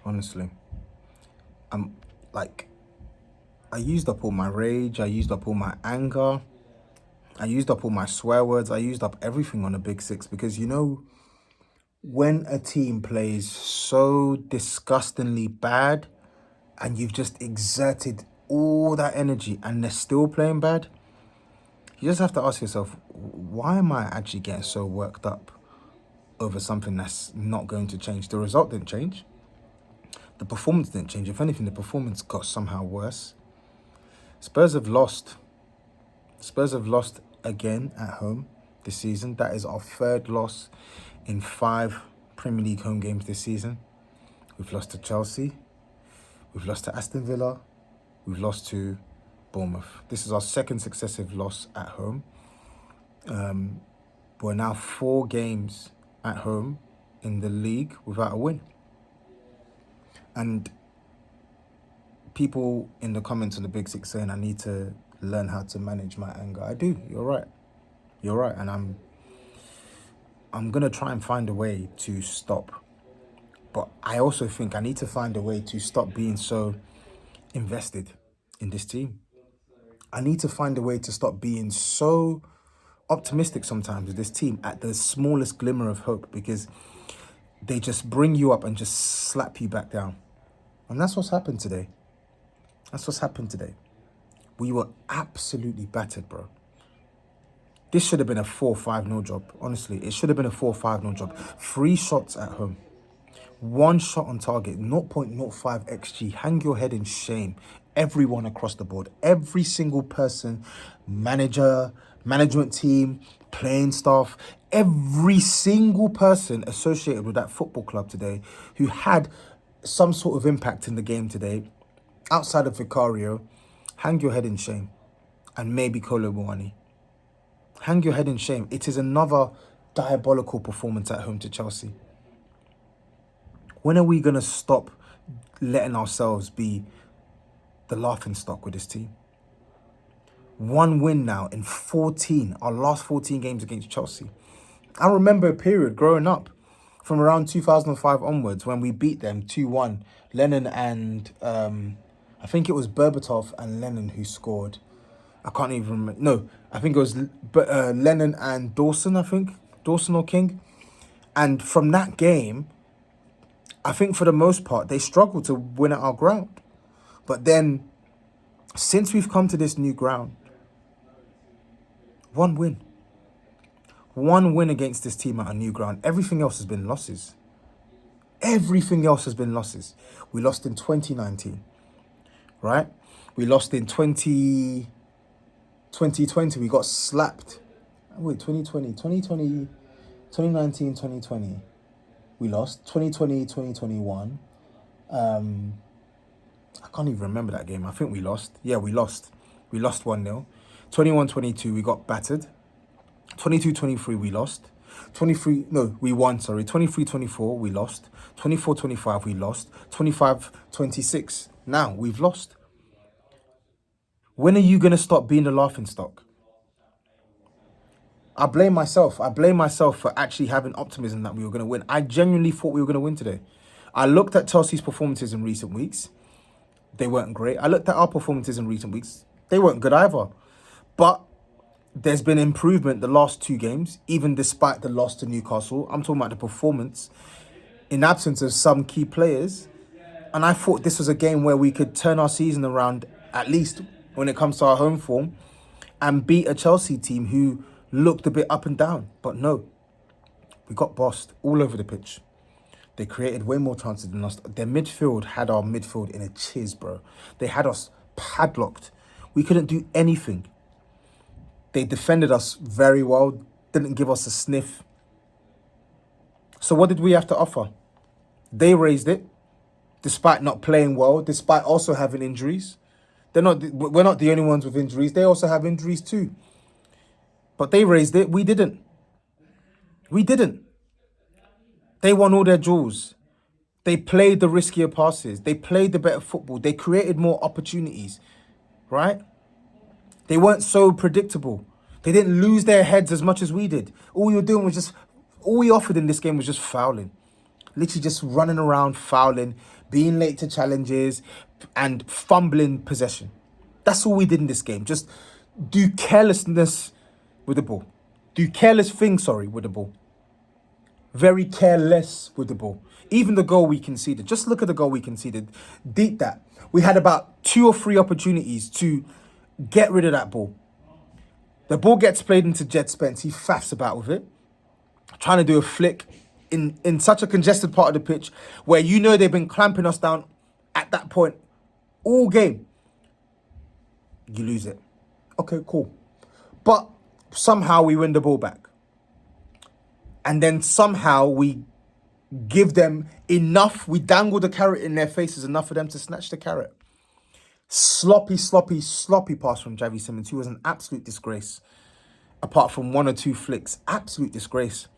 honestly. I'm like, I used up all my rage. I used up all my anger. I used up all my swear words. I used up everything on the Big Six because, when a team plays so disgustingly bad and you've just exerted all that energy and they're still playing bad, you just have to ask yourself, why am I actually getting so worked up over something that's not going to change? The result didn't change. The performance didn't change. If anything, the performance got somehow worse. Spurs have lost. Spurs have lost again at home this season. That is our third loss in 5 Premier League home games this season. We've lost to Chelsea. We've lost to Aston Villa. We've lost to Bournemouth. This is our second successive loss at home. We're now 4 games at home in the league without a win. And people in the comments on the Big Six saying I need to learn how to manage my anger. I do. You're right. You're right. And I'm going to try and find a way to stop. But I also think I need to find a way to stop being so invested in this team. I need to find a way to stop being so optimistic sometimes with this team at the smallest glimmer of hope, because they just bring you up and just slap you back down. And that's what's happened today. That's what's happened today. We were absolutely battered, bro. This should have been a 4-5-0 job. Honestly, it should have been a 4-5-0 job. 3 shots at home. 1 shot on target, 0.05 XG. Hang your head in shame. Everyone across the board, every single person, manager, management team, playing staff, every single person associated with that football club today who had some sort of impact in the game today, outside of Vicario, hang your head in shame. And maybe Kolo Muani. Hang your head in shame. It is another diabolical performance at home to Chelsea. When are we going to stop letting ourselves be the laughingstock with this team? 1 win now in 14, our last 14 games against Chelsea. I remember a period growing up from around 2005 onwards when we beat them 2-1. Lennon and, I think it was Berbatov and Lennon who scored. I can't even remember. No, I think it was Lennon and Dawson, Dawson or King. And from that game, I think for the most part, they struggled to win at our ground. But then, since we've come to this new ground, 1 win. 1 win against this team at a new ground. Everything else has been losses. Everything else has been losses. We lost in 2019, right? We lost in 2020. We got slapped. Wait, 2019, 2020. We lost 2020, 2021. I can't even remember that game. I think we lost. Yeah, we lost. We lost 1-0. 21-22, we got battered. 22-23, we lost. We won, sorry. 23-24, we lost. 24-25, we lost. 25-26, now we've lost. When are you going to stop being the laughingstock? I blame myself. I blame myself for actually having optimism that we were going to win. I genuinely thought we were going to win today. I looked at Chelsea's performances in recent weeks. They weren't great. I looked at our performances in recent weeks. They weren't good either. But there's been improvement the last 2 games, even despite the loss to Newcastle. I'm talking about the performance in absence of some key players. And I thought this was a game where we could turn our season around, at least when it comes to our home form, and beat a Chelsea team who looked a bit up and down. But no, we got bossed all over the pitch. They created way more chances than us. Their midfield had our midfield in a chiz, bro. They had us padlocked. We couldn't do anything. They defended us very well, didn't give us a sniff. So what did we have to offer? They raised it, despite not playing well, despite also having injuries. We're not the only ones with injuries. They also have injuries too. But they raised it. We didn't. We didn't. They won all their duels. They played the riskier passes. They played the better football. They created more opportunities, right? They weren't so predictable. They didn't lose their heads as much as we did. All we offered in this game was just fouling. Literally just running around, fouling, being late to challenges, and fumbling possession. That's all we did in this game. Just do carelessness with the ball. Do careless things, with the ball. Very careless with the ball. Even the goal we conceded. Just look at the goal we conceded. Deep that. We had about 2 or 3 opportunities to get rid of that ball. The ball gets played into Jed Spence. He faffs about with it. Trying to do a flick in such a congested part of the pitch where they've been clamping us down at that point all game. You lose it. Okay, cool. But somehow we win the ball back. And then somehow we give them enough. We dangle the carrot in their faces enough for them to snatch the carrot. Sloppy pass from Javi Simmons, who was an absolute disgrace. Apart from 1 or 2 flicks. Absolute disgrace.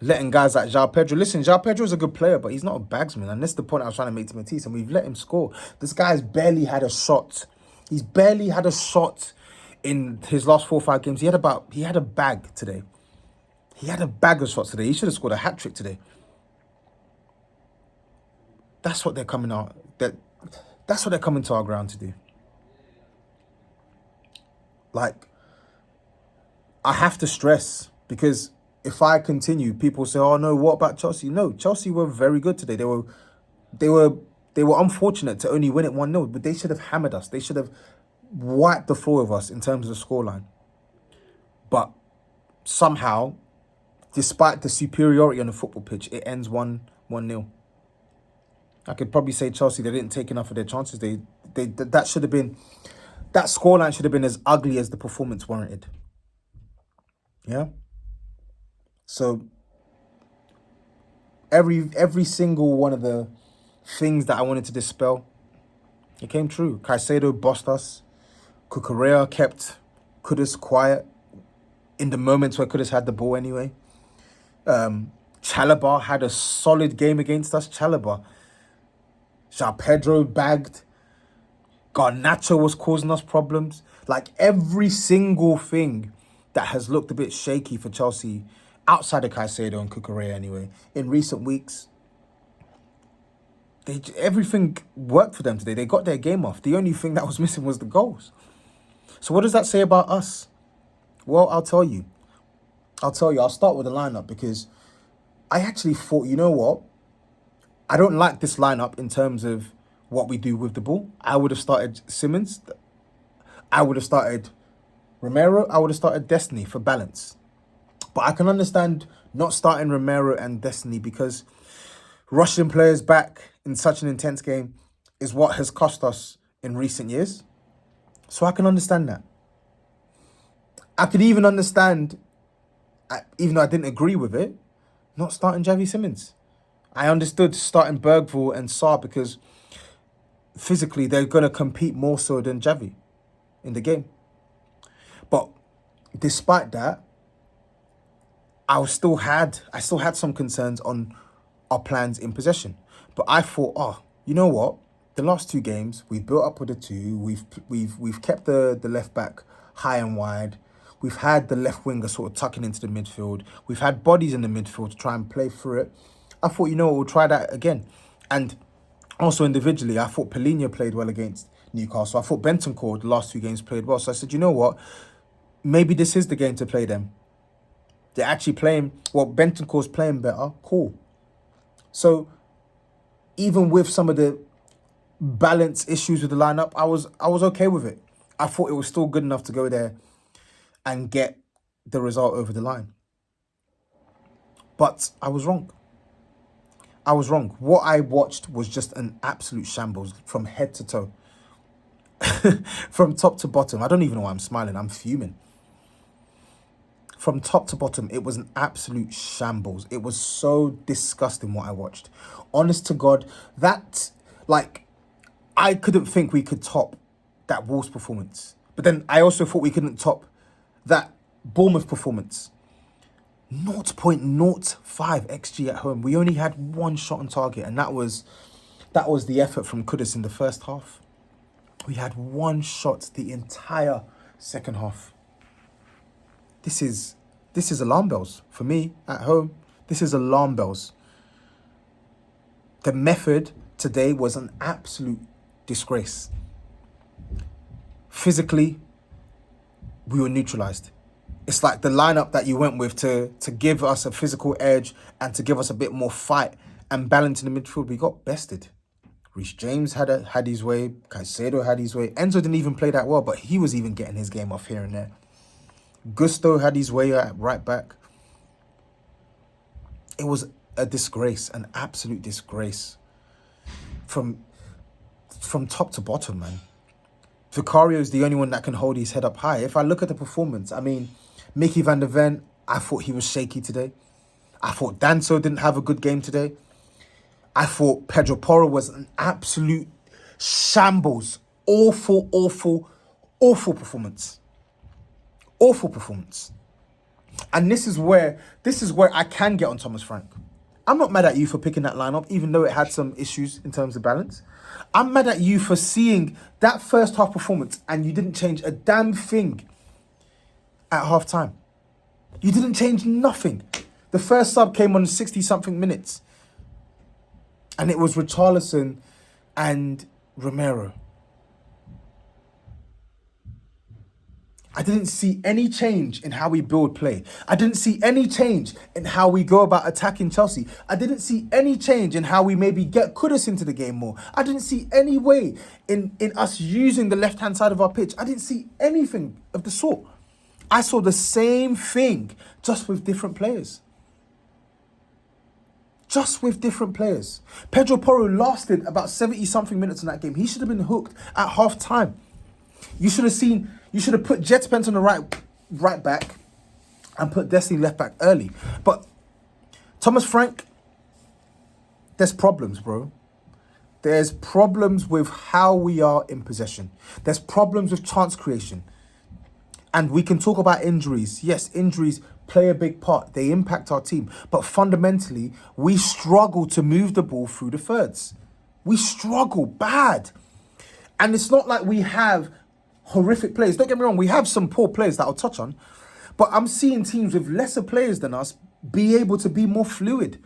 Letting guys like João Pedro. Listen, João Pedro is a good player, but he's not a bagsman. And that's the point I was trying to make to Matisse. And we've let him score. This guy's barely had a shot. He's barely had a shot in his last 4 or 5 games. He had a bag today. He had a bag of shots today. He should have scored a hat-trick today. That's what they're coming out. That's what they're coming to our ground to do. Like, I have to stress, because if I continue, people say, "Oh no, what about Chelsea?" No, Chelsea were very good today. They were unfortunate to only win it 1-0, but they should have hammered us. They should have wiped the floor with us in terms of the scoreline. But somehow, despite the superiority on the football pitch, it ends 1-0. I could probably say Chelsea, they didn't take enough of their chances. That should have been, that scoreline should have been as ugly as the performance warranted. Yeah. So every single one of the things that I wanted to dispel, it came true. Caicedo bossed us. Cucurella kept Kudus quiet in the moments where Kudus had the ball anyway. Chalobah had a solid game against us. João Pedro bagged. Garnacho was causing us problems. Like, every single thing that has looked a bit shaky for Chelsea, outside of Caicedo and Cucurella anyway, in recent weeks, everything worked for them today. They got their game off. The only thing that was missing was the goals. So what does that say about us? Well, I'll tell you. I'll start with the lineup, because I actually thought, you know what? I don't like this lineup in terms of what we do with the ball. I would have started Simmons. I would have started Romero. I would have started Destiny for balance. But I can understand not starting Romero and Destiny, because rushing players back in such an intense game is what has cost us in recent years. So I can understand that. I could even understand, even though I didn't agree with it, not starting Javi Simmons. I understood starting Bergvall and Sarr because physically they're going to compete more so than Javi in the game. But despite that, I still had some concerns on our plans in possession. But I thought, you know what? The last 2 games, we've built up with the 2. We've kept the left back high and wide. We've had the left winger sort of tucking into the midfield. We've had bodies in the midfield to try and play through it. I thought, you know what, we'll try that again. And also individually, I thought Palhinha played well against Newcastle. I thought Bentancur, the last 2 games, played well. So I said, you know what, maybe this is the game to play them. They're actually playing, well, Bentancur's playing better. Cool. So even with some of the balance issues with the lineup, I was okay with it. I thought it was still good enough to go there and get the result over the line. But I was wrong. What I watched was just an absolute shambles from head to toe. From top to bottom. I don't even know why I'm smiling. I'm fuming. From top to bottom, it was an absolute shambles. It was so disgusting what I watched. Honest to God, I couldn't think we could top that Wolves performance. But then I also thought we couldn't top that Bournemouth performance. 0.05 XG at home. We only had 1 shot on target, and that was the effort from Kudus in the first half. We had 1 shot the entire second half. This is This is alarm bells. For me, at home, this is alarm bells. The method today was an absolute disgrace. Physically, we were neutralised. It's like the lineup that you went with to give us a physical edge and to give us a bit more fight and balance in the midfield. We got bested. Reece James had his way. Caicedo had his way. Enzo didn't even play that well, but he was even getting his game off here and there. Gusto had his way at right back. It was a disgrace, an absolute disgrace. From top to bottom, man. Vicario is the only one that can hold his head up high. If I look at the performance, I mean, Mickey van der Ven, I thought he was shaky today. I thought Danso didn't have a good game today. I thought Pedro Porro was an absolute shambles. Awful, awful, awful performance. Awful performance. And this is where I can get on Thomas Frank. I'm not mad at you for picking that lineup, even though it had some issues in terms of balance. I'm mad at you for seeing that first half performance and you didn't change a damn thing at half time. You didn't change nothing. The first sub came on 60-something minutes. And it was Richarlison and Romero. I didn't see any change in how we build play. I didn't see any change in how we go about attacking Chelsea. I didn't see any change in how we maybe get Kudus into the game more. I didn't see any way in us using the left-hand side of our pitch. I didn't see anything of the sort. I saw the same thing, just with different players. Just with different players. Pedro Porro lasted about 70-something minutes in that game. He should have been hooked at half-time. You should have put Jet Spence on the right back and put Destiny left back early. But Thomas Frank, there's problems, bro. There's problems with how we are in possession. There's problems with chance creation. And we can talk about injuries. Yes, injuries play a big part. They impact our team. But fundamentally, we struggle to move the ball through the thirds. We struggle bad. And it's not like we have horrific players. Don't get me wrong, we have some poor players that I'll touch on. But I'm seeing teams with lesser players than us be able to be more fluid.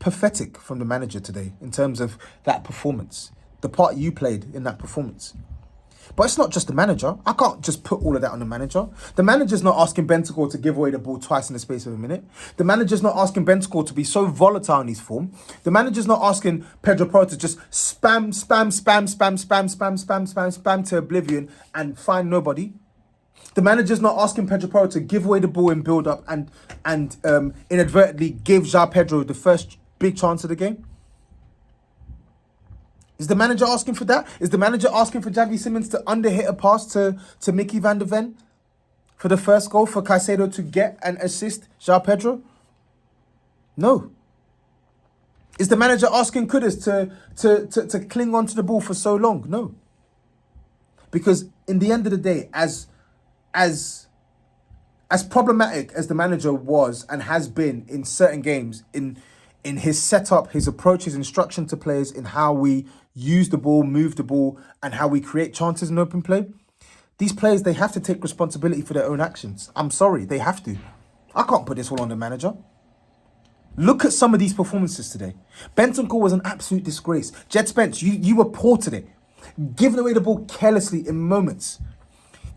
Pathetic from the manager today in terms of that performance. The part you played in that performance. But it's not just the manager. I can't just put all of that on the manager. The manager's not asking Bentancur to give away the ball twice in the space of a minute. The manager's not asking Bentancur to be so volatile in his form. The manager's not asking Pedro Porro to just spam to oblivion and find nobody. The manager's not asking Pedro Porro to give away the ball in build-up and inadvertently give João Pedro the first big chance of the game. Is the manager asking for that? Is the manager asking for Xavi Simons to underhit a pass to Mickey van der Ven for the first goal, for Caicedo to get and assist João Pedro? No. Is the manager asking Kudus to cling on to the ball for so long? No. Because in the end of the day, as problematic as the manager was and has been in certain games, in his setup, his approach, his instruction to players, in how we use the ball, move the ball, and how we create chances in open play, these players, they have to take responsibility for their own actions. I'm sorry, they have to. I can't put this all on the manager. Look at some of these performances today. Bentancur was an absolute disgrace. Jet Spence, you were poor today. Giving away the ball carelessly in moments.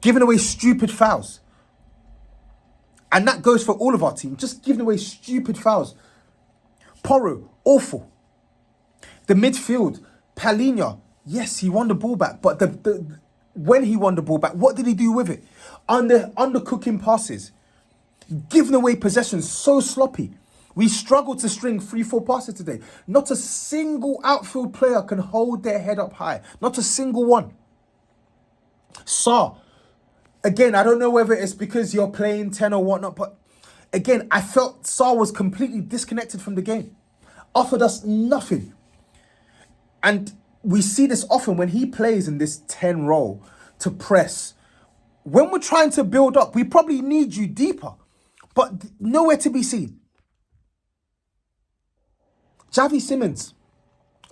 Giving away stupid fouls. And that goes for all of our team. Just giving away stupid fouls. Porro, awful. The midfield, Palhinha, yes, he won the ball back. But when he won the ball back, what did he do with it? Undercooking passes. Giving away possessions so sloppy. We struggled to string 3-4 passes today. Not a single outfield player can hold their head up high. Not a single one. Sarr, again, I don't know whether it's because you're playing 10 or whatnot, but again, I felt Sarr was completely disconnected from the game. Offered us nothing. And we see this often when he plays in this 10 role to press. When we're trying to build up, we probably need you deeper, but nowhere to be seen. Xavi Simons,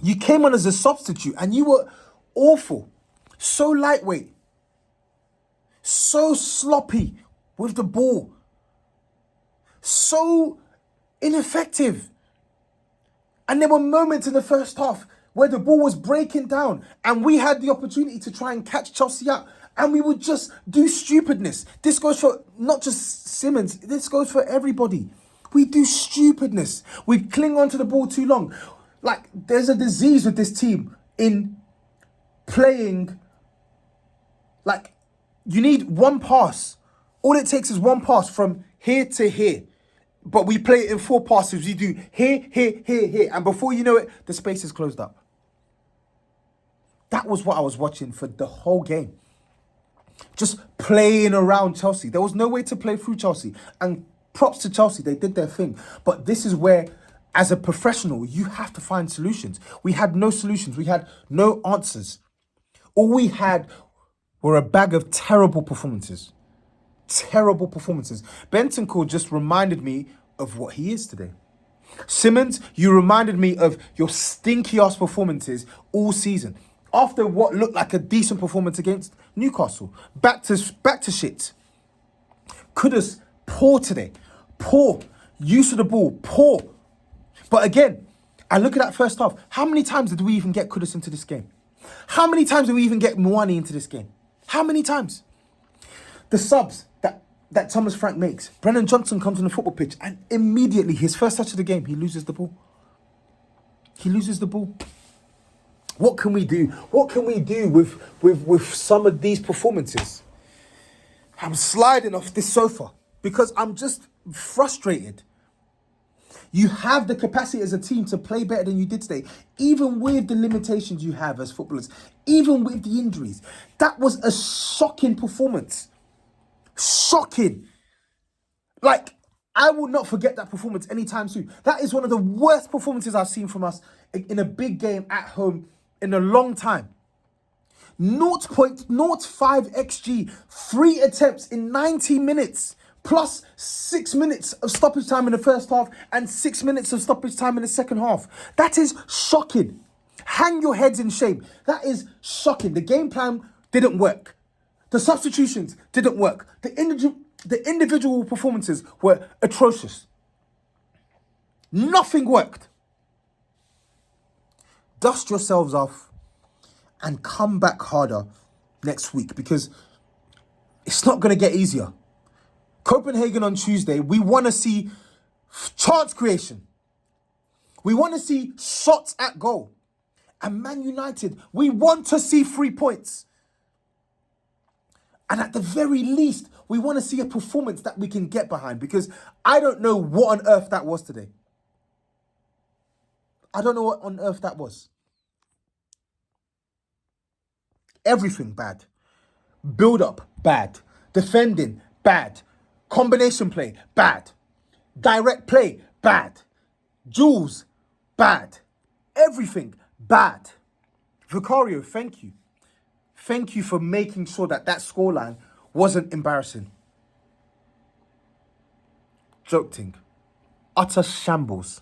you came on as a substitute and you were awful. So lightweight. So sloppy with the ball. So ineffective. And there were moments in the first half where the ball was breaking down and we had the opportunity to try and catch Chelsea out, and we would just do stupidness. This goes for not just Simmons, this goes for everybody. We do stupidness. We cling onto the ball too long. Like, there's a disease with this team in playing. Like, you need one pass. All it takes is one pass from here to here. But we play it in 4 passes. We do here, here, here, here. And before you know it, the space is closed up. That was what I was watching for the whole game. Just playing around Chelsea. There was no way to play through Chelsea. And props to Chelsea, they did their thing. But this is where, as a professional, you have to find solutions. We had no solutions. We had no answers. All we had were a bag of terrible performances. Terrible performances. Bentancur just reminded me of what he is today. Simmons, you reminded me of your stinky-ass performances all season. After what looked like a decent performance against Newcastle. Back to shit. Kudus, poor today. Poor. Use of the ball, poor. But again, I look at that first half. How many times did we even get Kudus into this game? How many times did we even get Mwani into this game? How many times? The subs that Thomas Frank makes. Brennan Johnson comes on the football pitch and immediately, his first touch of the game, he loses the ball. He loses the ball. What can we do? What can we do with some of these performances? I'm sliding off this sofa because I'm just frustrated. You have the capacity as a team to play better than you did today, even with the limitations you have as footballers, even with the injuries. That was a shocking performance. Shocking. Like, I will not forget that performance anytime soon. That is one of the worst performances I've seen from us in a big game at home in a long time. 0.05 XG, 3 attempts in 90 minutes, plus 6 minutes of stoppage time in the first half and 6 minutes of stoppage time in the second half. That is shocking. Hang your heads in shame. That is shocking. The game plan didn't work. The substitutions didn't work. The individual performances were atrocious. Nothing worked. Dust yourselves off and come back harder next week, because it's not going to get easier. Copenhagen on Tuesday, we want to see chance creation. We want to see shots at goal. And Man United, we want to see 3 points. And at the very least, we want to see a performance that we can get behind, because I don't know what on earth that was today. I don't know what on earth that was. Everything bad. Build up, bad. Defending, bad. Combination play, bad. Direct play, bad. Duels, bad. Everything, bad. Vicario, thank you. Thank you for making sure that scoreline wasn't embarrassing. Joking. Utter shambles.